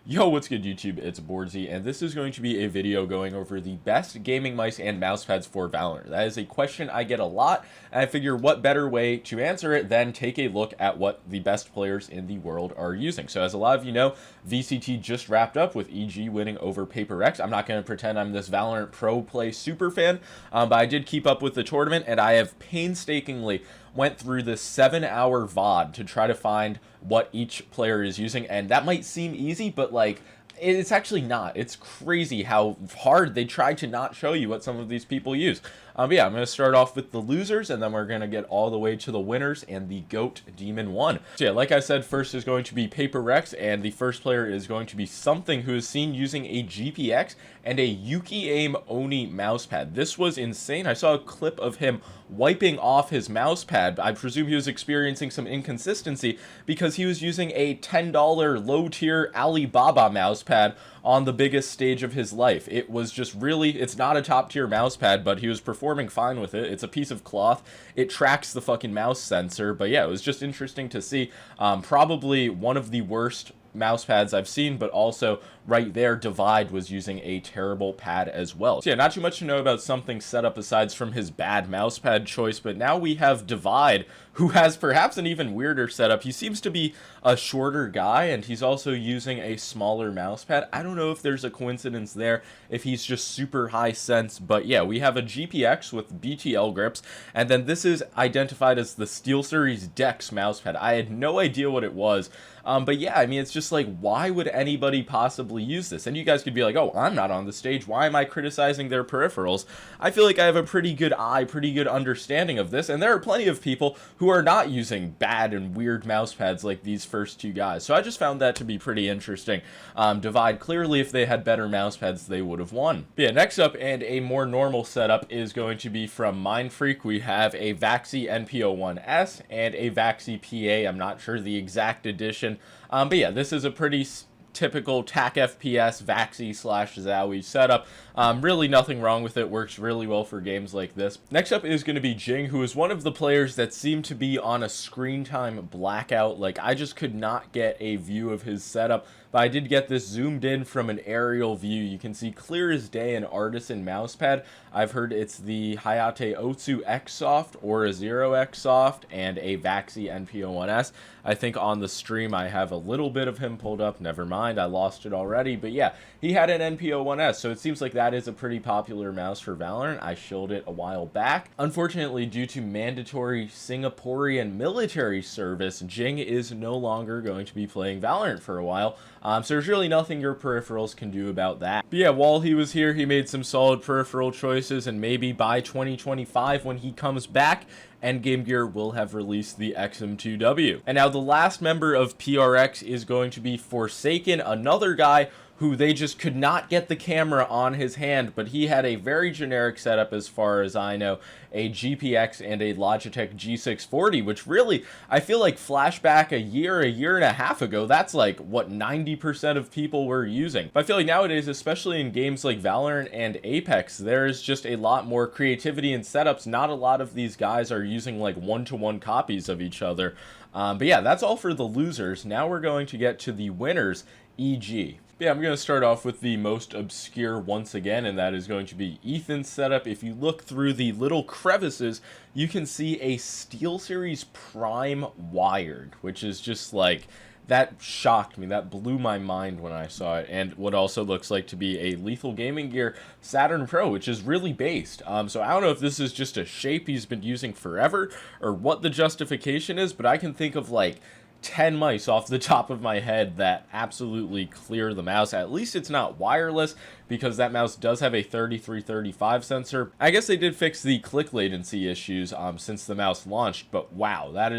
Yo, what's good YouTube? It's boardzy, and this is going to be a video going over the best gaming mice and mousepads for Valorant. That is a question I get a lot, and I figure what better way to answer it than take a look at what the best players in the world are using. So as a lot of you know, VCT just wrapped up with EG winning over PRX. I'm not going to pretend I'm this Valorant pro play super fan, but I did keep up with the tournament, and I have painstakingly went through this 7-hour VOD to try to find what each player is using, and that might seem easy, but like it's actually not. It's crazy how hard they try to not show you what some of these people use. But yeah, I'm going to start off with the losers, and then we're going to get all the way to the winners and the GOAT Demon 1. So yeah, like I said, first is going to be PRX, and the first player is going to be something who is seen using a GPX and a Yuki Aim Oni mousepad. This was insane. I saw a clip of him wiping off his mousepad. I presume he was experiencing some inconsistency because he was using a $10 low-tier Alibaba mousepad on the biggest stage of his life. It was just really, it's not a top-tier mousepad, but he was performing fine with it. It's a piece of cloth. It tracks the fucking mouse sensor, but yeah, it was just interesting to see. Probably one of the worst mousepads I've seen, but also right there, Divide was using a terrible pad as well. So yeah, not too much to know about something setup aside from his bad mousepad choice, but now we have Divide, who has perhaps an even weirder setup. He seems to be a shorter guy, and he's also using a smaller mousepad. I don't know if there's a coincidence there, if he's just super high sense, but yeah, we have a GPX with BTL grips, and then this is identified as the Steelseries Dex mousepad. I had no idea what it was, but yeah, I mean, it's just like, why would anybody possibly use this? And you guys could be like, oh, I'm not on the stage, why am I criticizing their peripherals? I feel like I have a pretty good eye, pretty good understanding of this, and there are plenty of people who are not using bad and weird mousepads like these first two guys. So I just found that to be pretty interesting. Divide, clearly if they had better mousepads, they would have won. But yeah, next up, and a more normal setup, is going to be from Mindfreak. We have a Vaxi NP01S and a Vaxi PA. I'm not sure the exact edition. But yeah, this is a pretty typical TAC FPS Vaxi slash Zowie setup. Really nothing wrong with it. Works really well for games like this. Next up is going to be Jinggg, who is one of the players that seemed to be on a screen time blackout. Like, I just could not get a view of his setup, but I did get this zoomed in from an aerial view. You can see clear as day an Artisan mousepad. I've heard it's the Hayate Otsu X Soft or a Zero X Soft and a Vaxi NP01S. I think on the stream I have a little bit of him pulled up. Never mind, I lost it already. But yeah, he had an NP01S, so it seems like that is a pretty popular mouse for Valorant. I showed it a while back. Unfortunately, due to mandatory Singaporean military service, Jinggg is no longer going to be playing Valorant for a while. So there's really nothing your peripherals can do about that. But yeah, while he was here, he made some solid peripheral choices, and maybe by 2025, when he comes back, Endgame Gear will have released the XM2W. And now the last member of PRX is going to be Forsaken, another guy who they just could not get the camera on his hand, but he had a very generic setup as far as I know, a GPX and a Logitech G640, which really, I feel like flashback a year and a half ago, that's like what 90% of people were using. But I feel like nowadays, especially in games like Valorant and Apex, there's just a lot more creativity in setups. Not a lot of these guys are using like one-to-one copies of each other. But yeah, that's all for the losers. Now we're going to get to the winners, EG. Yeah, I'm going to start off with the most obscure once again, and that is going to be Ethan's setup. If you look through the little crevices, you can see a Steelseries Prime wired, which is just like, that shocked me. That blew my mind when I saw it. And what also looks like to be a Lethal Gaming Gear Saturn Pro, which is really based. So I don't know if this is just a shape he's been using forever or what the justification is, but I can think of like 10 mice off the top of my head that absolutely clear the mouse. At least it's not wireless, because that mouse does have a 3335 sensor. I guess they did fix the click latency issues since the mouse launched, but wow, that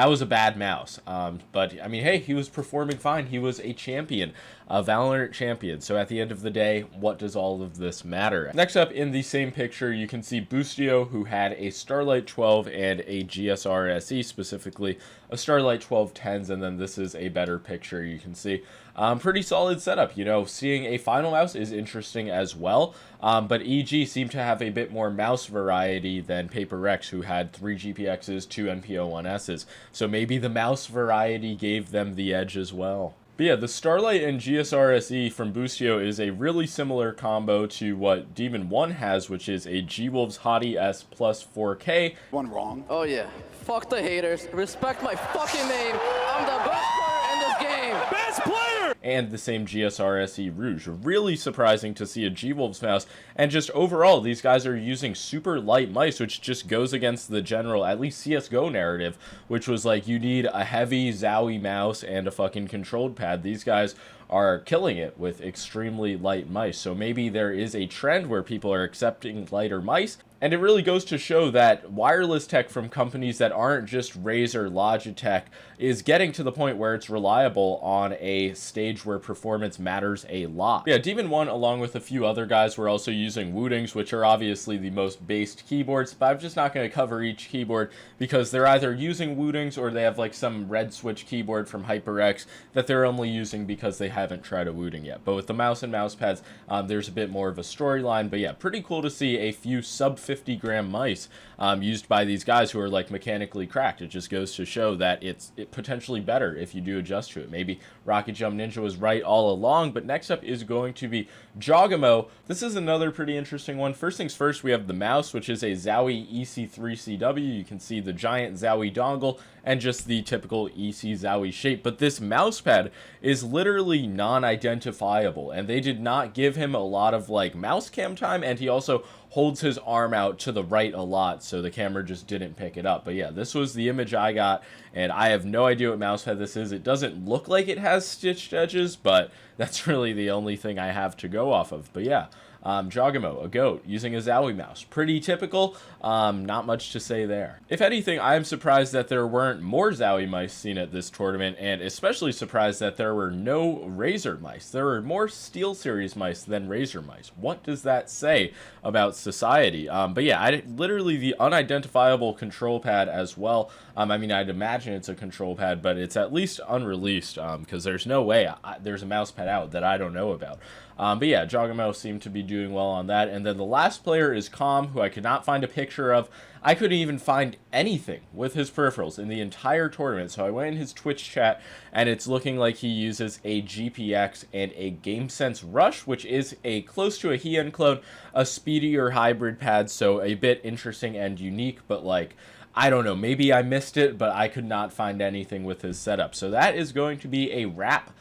was a bad mouse. But I mean, hey, he was performing fine. He was a champion, a Valorant champion. So at the end of the day, what does all of this matter? Next up in the same picture, you can see Boostio, who had a Starlight 12 and a GSR SE, specifically a Starlight 12 10s, and then this is a better picture you can see. Pretty solid setup. You know, seeing a final mouse is interesting as well, but EG seemed to have a bit more mouse variety than PRX, who had 3 GPXs, 2 NP01Ss, so maybe the mouse variety gave them the edge as well. But yeah, the Starlight and GSRSE from Boostio is a really similar combo to what Demon 1 has, which is a G-Wolves Hottie S plus 4K. One wrong. Oh yeah, fuck the haters. Respect my fucking name. I'm the best player in this game. Best player! And the same GSRSE Rouge. Really surprising to see a G-Wolves mouse. And just overall, these guys are using super light mice, which just goes against the general, at least CSGO narrative, which was like, you need a heavy Zowie mouse and a fucking controlled pad. These guys are killing it with extremely light mice. So maybe there is a trend where people are accepting lighter mice. And it really goes to show that wireless tech from companies that aren't just Razer, Logitech is getting to the point where it's reliable on a stage where performance matters a lot. Yeah, Demon 1, along with a few other guys, were also using Wootings, which are obviously the most based keyboards, but I'm just not going to cover each keyboard because they're either using Wootings or they have like some red switch keyboard from HyperX that they're only using because they haven't tried a Wooting yet. But with the mouse and mouse pads, there's a bit more of a storyline. But yeah, pretty cool to see a few sub 50 gram mice used by these guys who are like mechanically cracked. It just goes to show that it's potentially better if you do adjust to it. Maybe Rocket Jump Ninja was right all along. But next up is going to be Jawgemo. This is another pretty interesting one. First things first, we have the mouse, which is a Zowie EC3CW. You can see the giant Zowie dongle and just the typical EC Zowie shape. But this mouse pad is literally non-identifiable, and they did not give him a lot of like mouse cam time, and he also holds his arm out to the right a lot, so the camera just didn't pick it up. But yeah, this was the image I got, and I have no idea what mouse pad this is. It doesn't look like it has stitched edges, but that's really the only thing I have to go off of. But yeah, Jawgemo, a goat, using a Zowie mouse. Pretty typical, not much to say there. If anything, I am surprised that there weren't more Zowie mice seen at this tournament, and especially surprised that there were no Razer mice. There were more Steelseries mice than Razer mice. What does that say about society? But yeah, literally the unidentifiable control pad as well. I mean, I'd imagine it's a control pad, but it's at least unreleased, because there's no way there's a mouse pad out that I don't know about. But yeah, Jawgemo seemed to be doing well on that. And then the last player is Calm, who I could not find a picture of. I couldn't even find anything with his peripherals in the entire tournament. So I went in his Twitch chat, and it's looking like he uses a GPX and a Gamesense Rush, which is a close to a Hien clone, a speedier hybrid pad. So a bit interesting and unique, but like, I don't know, maybe I missed it, but I could not find anything with his setup. So that is going to be a wrap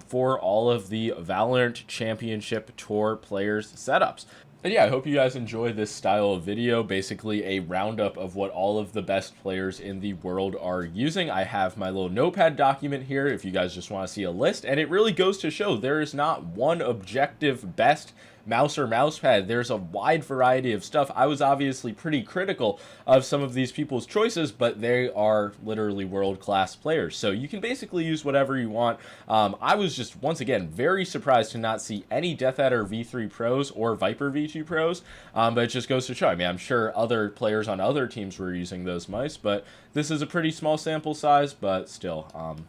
for all of the Valorant Championship Tour players' setups. And yeah, I hope you guys enjoy this style of video, basically a roundup of what all of the best players in the world are using. I have my little notepad document here if you guys just want to see a list, and it really goes to show there is not one objective best mouse or mousepad. There's a wide variety of stuff. I was obviously pretty critical of some of these people's choices, but they are literally world-class players. So you can basically use whatever you want. I was just, once again, very surprised to not see any Death Adder V3 Pros or Viper V2 Pros, but it just goes to show. I mean, I'm sure other players on other teams were using those mice, but this is a pretty small sample size, but still,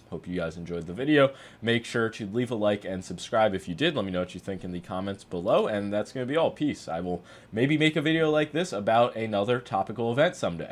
hope you guys enjoyed the video. Make sure to leave a like and subscribe if you did. Let me know what you think in the comments below, and that's going to be all. Peace. I will maybe make a video like this about another topical event someday.